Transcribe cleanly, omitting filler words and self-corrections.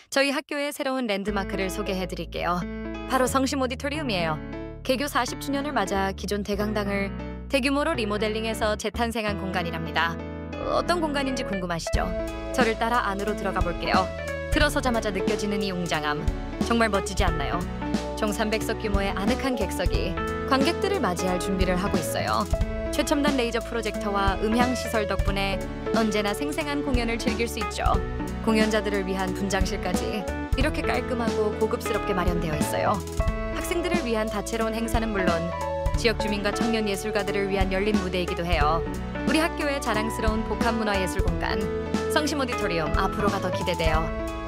저희 학교의 새로운 랜드마크를 소개해 드릴게요. 바로 성심 오디토리움이에요. 개교 40주년을 맞아 기존 대강당을 대규모로 리모델링해서 재탄생한 공간이랍니다. 어떤 공간인지 궁금하시죠? 저를 따라 안으로 들어가 볼게요. 들어서자마자 느껴지는 이 웅장함, 정말 멋지지 않나요? 총 300석 규모의 아늑한 객석이 관객들을 맞이할 준비를 하고 있어요. 최첨단 레이저 프로젝터와 음향 시설 덕분에 언제나 생생한 공연을 즐길 수 있죠. 공연자들을 위한 분장실까지 이렇게 깔끔하고 고급스럽게 마련되어 있어요. 학생들을 위한 다채로운 행사는 물론 지역 주민과 청년 예술가들을 위한 열린 무대이기도 해요. 우리 학교의 자랑스러운 복합문화예술 공간 성심 오디토리움, 앞으로가 더 기대돼요.